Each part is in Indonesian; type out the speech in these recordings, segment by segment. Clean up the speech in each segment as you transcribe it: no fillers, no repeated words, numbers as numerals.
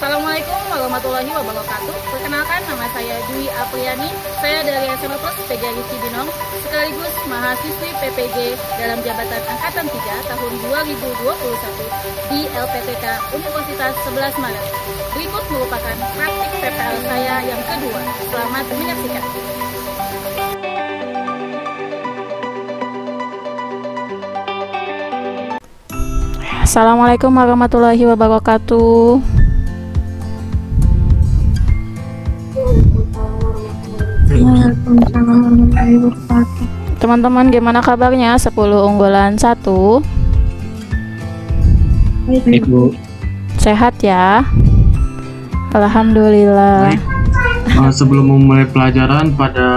Assalamualaikum warahmatullahi wabarakatuh. Perkenalkan, nama saya Dwi Apriani. Saya dari SMA Plus PGRI Cibinong, sekaligus mahasiswi PPG dalam jabatan Angkatan 3 tahun 2021 di LPTK Universitas 11 Maret. Berikut merupakan praktik PPL saya yang kedua. Selamat menyaksikan. Assalamualaikum warahmatullahi wabarakatuh. Teman-teman, gimana kabarnya? 10 unggulan 1. Baik, Bu. Sehat ya? Alhamdulillah. Sebelum memulai pelajaran pada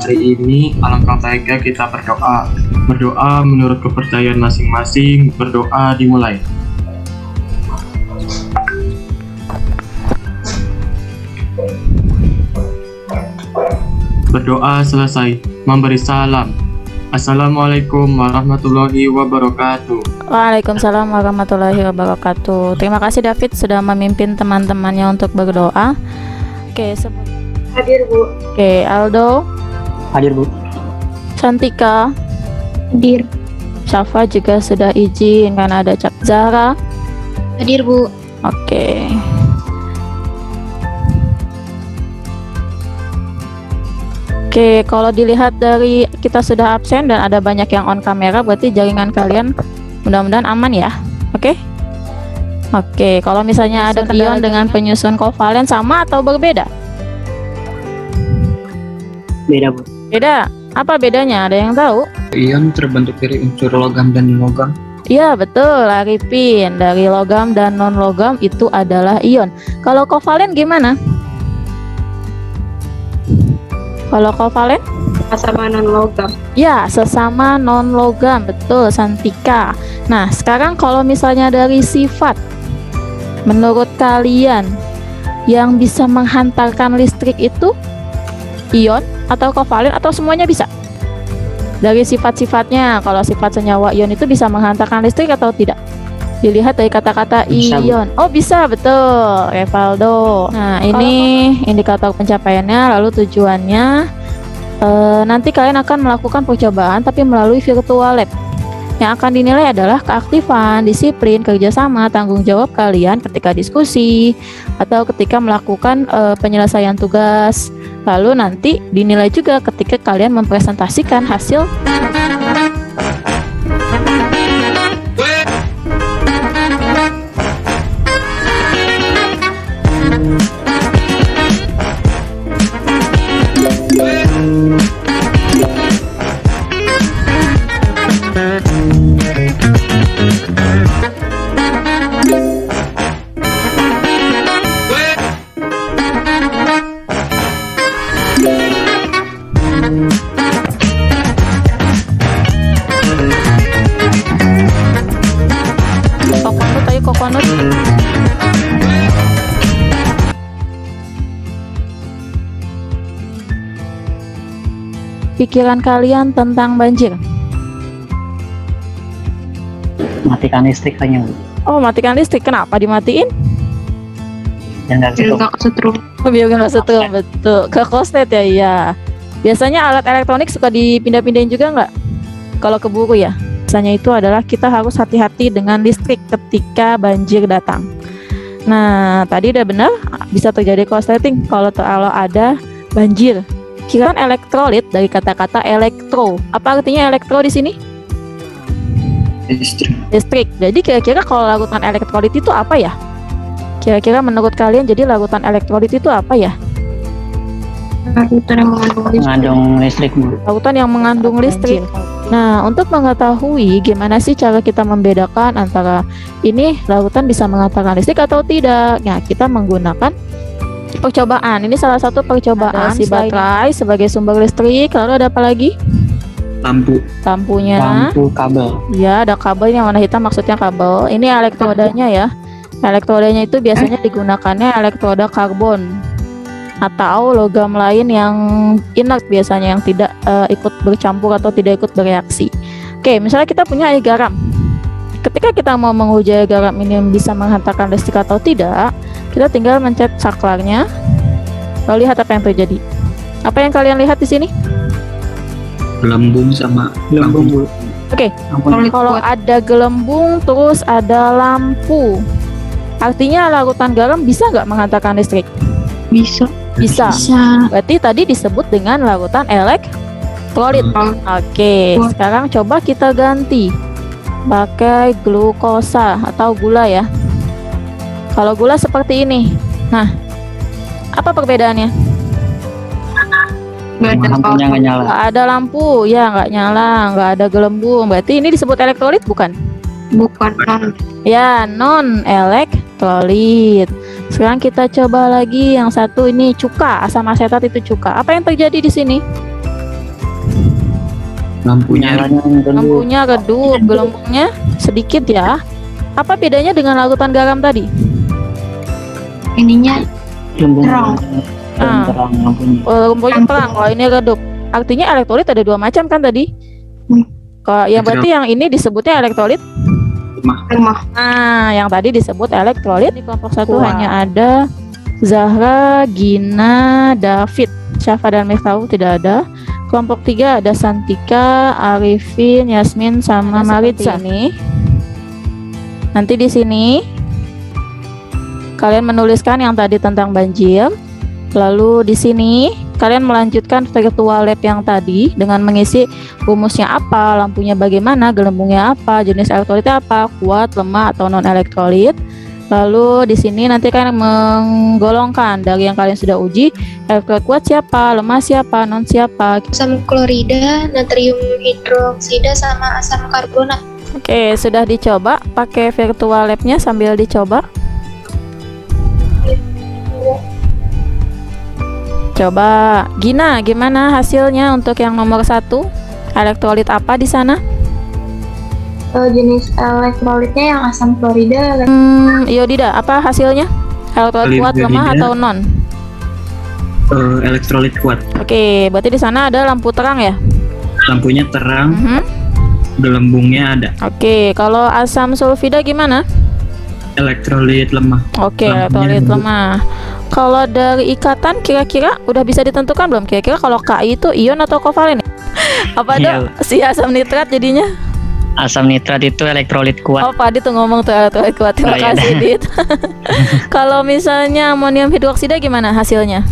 hari ini, alangkah baiknya kita berdoa. Berdoa menurut kepercayaan masing-masing. Berdoa dimulai. Berdoa selesai, memberi salam. Assalamualaikum warahmatullahi wabarakatuh. Waalaikumsalam warahmatullahi wabarakatuh. Terima kasih David sudah memimpin teman-temannya untuk berdoa. Oke, Hadir, Bu. Oke, Aldo, Hadir, Bu. Cantika, Hadir. Syafa juga sudah izin karena ada Cap Zara. Hadir, Bu. Oke. Oke, kalau dilihat dari kita sudah absen dan ada banyak yang on kamera, berarti jaringan kalian mudah-mudahan aman ya. Oke? Oke, kalau misalnya ada ion dengan penyusun kovalen sama atau berbeda? Beda, Bu. Beda. Apa bedanya? Ada yang tahu? Ion terbentuk dari unsur logam dan non-logam. Iya, betul, Arifin. Dari logam dan non-logam itu adalah ion. Kalau kovalen gimana? Kalau kovalen? Sesama non-logam. Ya, sesama non-logam, betul, Santika. Nah, sekarang kalau misalnya dari sifat, menurut kalian yang bisa menghantarkan listrik itu ion atau kovalen atau semuanya bisa? Dari sifat-sifatnya, kalau sifat senyawa ion itu bisa menghantarkan listrik atau tidak? Dilihat dari kata-kata ion. Oh, bisa, betul, Revaldo. Nah, ini indikator pencapaiannya, lalu tujuannya. Nanti kalian akan melakukan percobaan tapi melalui virtual lab. Yang akan dinilai adalah keaktifan, disiplin, kerjasama, tanggung jawab kalian ketika diskusi atau ketika melakukan penyelesaian tugas. Lalu nanti dinilai juga ketika kalian mempresentasikan hasil. Kokonut. Pikiran kalian tentang banjir? Matikan listrik hanya, Bu. Oh, matikan listrik. Kenapa dimatiin? Dan nggak Biar nggak kesetrum. Oh, biar nggak setrum, betul. Ke koslet ya, iya. Biasanya alat elektronik suka dipindah-pindahin juga nggak? Kalau keburu ya. Biasanya itu adalah kita harus hati-hati dengan listrik ketika banjir datang. Nah, tadi udah benar, bisa terjadi korsleting kalau ada banjir. Kiraan elektrolit dari kata-kata elektro. Apa artinya elektro di sini? Listrik. Jadi kira-kira kalau larutan elektrolit itu apa ya? Kira-kira menurut kalian jadi larutan elektrolit itu apa ya? Larutan yang mengandung listrik. Lautan yang mengandung listrik. Nah, untuk mengetahui gimana sih cara kita membedakan antara ini lautan bisa menghantarkan listrik atau tidak, nah kita menggunakan percobaan. Ini salah satu percobaan si baterai sebagai sumber listrik. Lalu ada apa lagi? Lampunya. Lampu kabel. Ya, ada kabel yang warna hitam, maksudnya kabel. Ini elektrodanya ya. Elektrodanya itu biasanya digunakannya elektroda karbon atau logam lain yang inert, biasanya yang tidak ikut bercampur atau tidak ikut bereaksi. Oke, misalnya kita punya air garam. Ketika kita mau menguji air garam ini bisa menghantarkan listrik atau tidak, Kita tinggal mencet saklarnya. Lalu lihat apa yang terjadi. Apa yang kalian lihat di sini? Gelembung sama Gelembung, lampu. Oke, kalau ada gelembung terus ada lampu, artinya larutan garam bisa nggak menghantarkan listrik? Bisa. Bisa. Bisa. Berarti tadi disebut dengan larutan elektrolit. Oke, sekarang coba kita ganti pakai glukosa atau gula ya. Kalau gula seperti ini. Nah, apa perbedaannya? Lampunya nggak nyala. Nggak ada lampu, ya nggak nyala, nggak ada gelembung. Berarti ini disebut elektrolit bukan? Bukan non. Ya, non elektrolit. Sekarang kita coba lagi yang satu ini cuka, asam asetat itu cuka. Apa yang terjadi di sini? Lampunya Lampunya redup, gelembungnya sedikit ya. Apa bedanya dengan larutan garam tadi? Ininya terang. terang lampunya. Lampunya terang, kalau ini redup. Artinya elektrolit ada dua macam kan tadi? Kalau yang berarti yang ini disebutnya elektrolit Lemah. Nah, yang tadi disebut elektrolit. Di kelompok satu hanya ada Zahra, Gina, David, Syafa dan Miftahul tidak ada. Kelompok 3 ada Santika, Arifin, Yasmin sama Maritza nih. Nanti di sini kalian menuliskan yang tadi tentang banjir. Lalu di sini kalian melanjutkan virtual lab yang tadi dengan mengisi rumusnya apa, lampunya bagaimana, gelembungnya apa, jenis elektrolitnya apa, kuat, lemah atau non elektrolit. Lalu di sini nanti kalian menggolongkan dari yang kalian sudah uji, elektrolit kuat siapa, lemah siapa, non siapa. Asam klorida, natrium hidroksida sama asam karbonat. Oke, sudah dicoba pakai virtual labnya sambil dicoba. Coba Gina, gimana hasilnya untuk yang nomor 1? Elektrolit apa di sana? Jenis elektrolitnya yang asam klorida. Iodida, apa hasilnya? Elektrolit kuat, lemah atau non? Elektrolit kuat. Oke, berarti di sana ada lampu terang ya? Lampunya terang, gelembungnya ada. Oke, kalau asam sulfida gimana? Elektrolit lemah. Oke, Lampunya elektrolit redup. lemah. Kalau dari ikatan kira-kira udah bisa ditentukan belum? Kira-kira kalau Ki itu ion atau kovalen ya? Apa dong? Si asam nitrat jadinya? Asam nitrat itu elektrolit kuat. Oh, Pak Dit tuh ngomong tuh elektrolit kuat. Terima kasih, Dit. Kalau misalnya amonium hidroksida gimana hasilnya?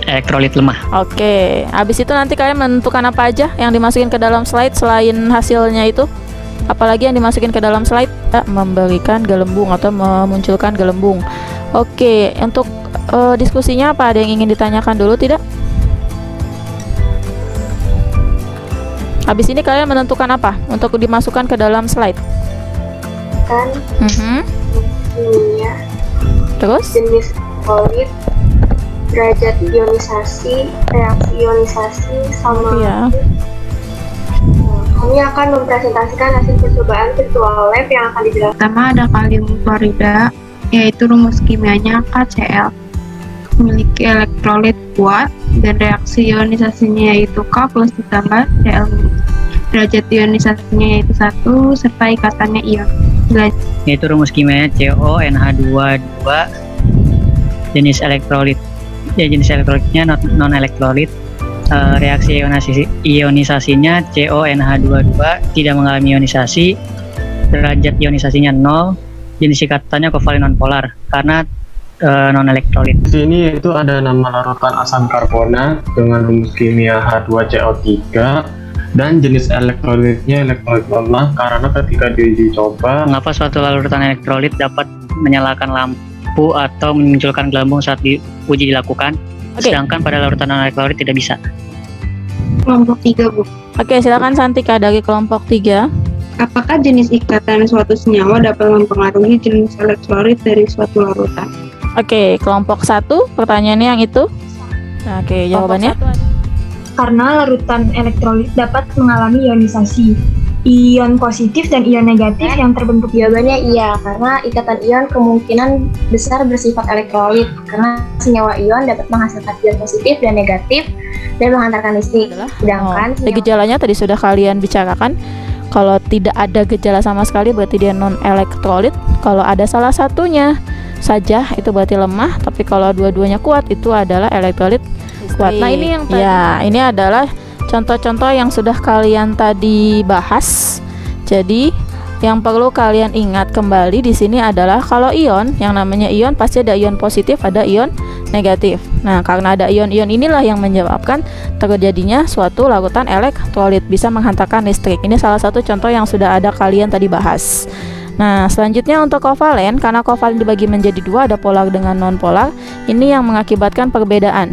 Elektrolit lemah. Oke, habis itu nanti kalian menentukan apa aja yang dimasukin ke dalam slide selain hasilnya itu. Apalagi yang dimasukin ke dalam slide, memberikan gelembung atau memunculkan gelembung. Oke, untuk diskusinya apa? Ada yang ingin ditanyakan dulu tidak? Habis ini kalian menentukan apa untuk dimasukkan ke dalam slide? Kan kimia, Terus? jenis elektrolit, derajat ionisasi, reaksi ionisasi, sama Iya. Kami akan mempresentasikan hasil percobaan virtual lab yang akan dijelaskan. Pertama ada kalium klorida, yaitu rumus kimianya KCl. Memiliki elektrolit kuat dan reaksi ionisasinya yaitu K plus ditambah Cl-. Derajat ionisasinya yaitu 1 serta ikatannya ion. Yaitu rumus kimianya CONH22. Jenis elektrolit. Ya, jenis elektrolitnya non elektrolit. Reaksi ionisasinya CONH22, tidak mengalami ionisasi. Derajat ionisasinya 0. Jenis ikatannya kovalen nonpolar karena non elektrolit. Di sini itu ada nama larutan asam karbonat dengan rumus kimia H2CO3 dan jenis elektrolitnya elektrolit lemah karena ketika dicoba. Mengapa suatu larutan elektrolit dapat menyalakan lampu atau memunculkan gelembung saat uji dilakukan, sedangkan pada larutan non elektrolit tidak bisa? Kelompok 3, Bu. Oke, silakan Santika dari kelompok 3. Apakah jenis ikatan suatu senyawa dapat mempengaruhi jenis elektrolit dari suatu larutan? Oke, kelompok 1, pertanyaannya yang itu. Oke, jawabannya. Karena larutan elektrolit dapat mengalami ionisasi. Ion positif dan ion negatif yang terbentuk. Jawabannya iya, karena ikatan ion kemungkinan besar bersifat elektrolit karena senyawa ion dapat menghasilkan ion positif dan negatif dan menghantarkan listrik. Sedangkan Gejalanya tadi sudah kalian bicarakan. Kalau tidak ada gejala sama sekali berarti dia non elektrolit. Kalau ada salah satunya saja itu berarti lemah, tapi kalau dua-duanya kuat itu adalah elektrolit kuat. Nah, ini yang ini adalah contoh-contoh yang sudah kalian tadi bahas. Jadi yang perlu kalian ingat kembali di sini adalah kalau ion, yang namanya ion pasti ada ion positif, ada ion negatif. Nah, karena ada ion-ion inilah yang menyebabkan terjadinya suatu larutan elektrolit bisa menghantarkan listrik. Ini salah satu contoh yang sudah ada kalian tadi bahas. Nah, selanjutnya untuk kovalen, karena kovalen dibagi menjadi dua, ada polar dengan non polar. Ini yang mengakibatkan perbedaan.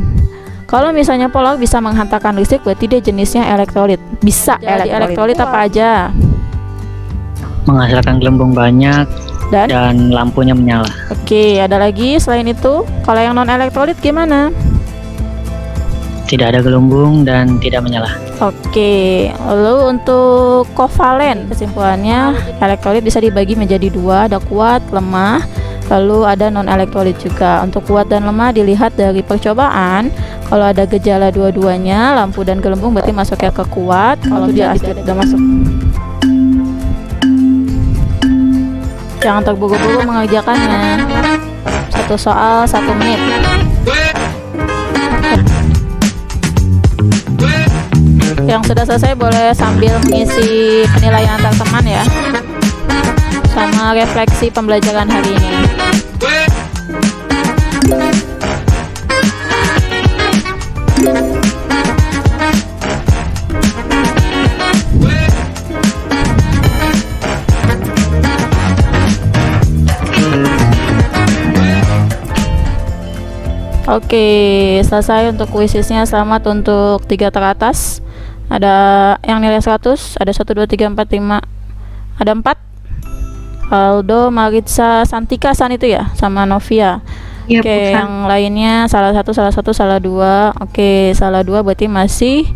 Kalau misalnya polar bisa menghantarkan listrik, berarti dia jenisnya elektrolit. Bisa elektrolit apa aja? Menghasilkan gelembung banyak dan lampunya menyala. Oke, ada lagi selain itu? Kalau yang non elektrolit gimana? Tidak ada gelembung dan tidak menyala. Oke, lalu untuk kovalen, kesimpulannya elektrolit bisa dibagi menjadi dua, ada kuat, lemah, lalu ada non elektrolit juga. Untuk kuat dan lemah dilihat dari percobaan. Kalau ada gejala dua-duanya, lampu dan gelembung, berarti masuknya ke kuat. Kalau dia sudah masuk, jangan terburu-buru mengerjakannya. Satu soal 1 menit. Yang sudah selesai boleh sambil mengisi penilaian antar teman ya, sama refleksi pembelajaran hari ini. Oke, selesai untuk kuisisnya. Selamat untuk 3 teratas. Ada yang nilai 100, ada 1, 2, 3, 4, 5, ada 4. Aldo, Maritza, Santika, San itu ya, sama Novia. Iya, Oke, yang lainnya salah 1, salah 2. Oke, salah 2 berarti masih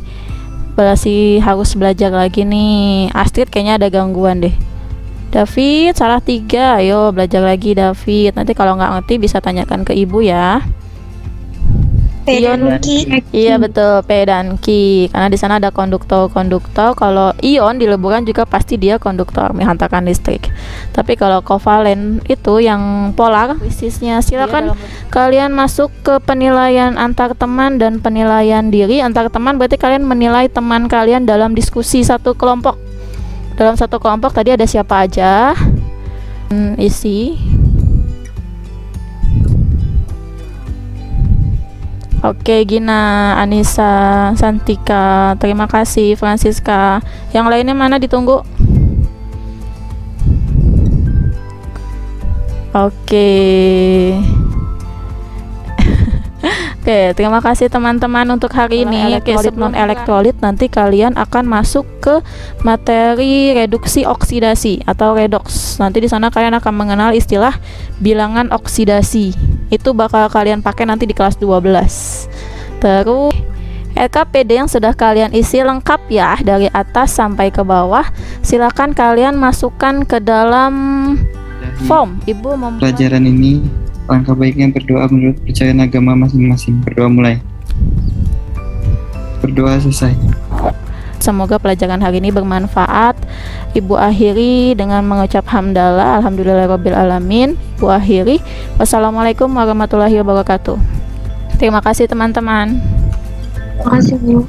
harus belajar lagi nih. Astrid kayaknya ada gangguan deh. David salah 3, ayo belajar lagi David. Nanti kalau nggak ngerti bisa tanyakan ke ibu ya. Ion, iya betul, P dan Q, karena di sana ada konduktor. Kalau ion di leburan juga pasti dia konduktor, menghantarkan listrik. Tapi kalau kovalen itu yang polar, bisnisnya. Silakan kalian masuk ke penilaian antar teman dan penilaian diri. Antar teman berarti kalian menilai teman kalian dalam diskusi satu kelompok. Dalam satu kelompok tadi ada siapa aja? Isi. Oke, Gina, Anissa, Santika, terima kasih, Francisca. Yang lainnya mana ditunggu? Oke. Oke, terima kasih teman-teman untuk hari ini. Oke, non elektrolit nanti kalian akan masuk ke materi reduksi oksidasi atau redox. Nanti di sana kalian akan mengenal istilah bilangan oksidasi. Itu bakal kalian pakai nanti di kelas 12. Terus LKPD yang sudah kalian isi lengkap ya dari atas sampai ke bawah. Silakan kalian masukkan ke dalam form. Ibu membuat pelajaran ini. Langkah baiknya berdoa menurut percayaan agama masing-masing. Berdoa mulai. Berdoa selesai. Semoga pelajaran hari ini bermanfaat. Ibu akhiri dengan mengucap hamdalah, alhamdulillahirabbil alamin. Ibu akhiri, wassalamualaikum warahmatullahi wabarakatuh. Terima kasih teman-teman. Terima kasih Bu.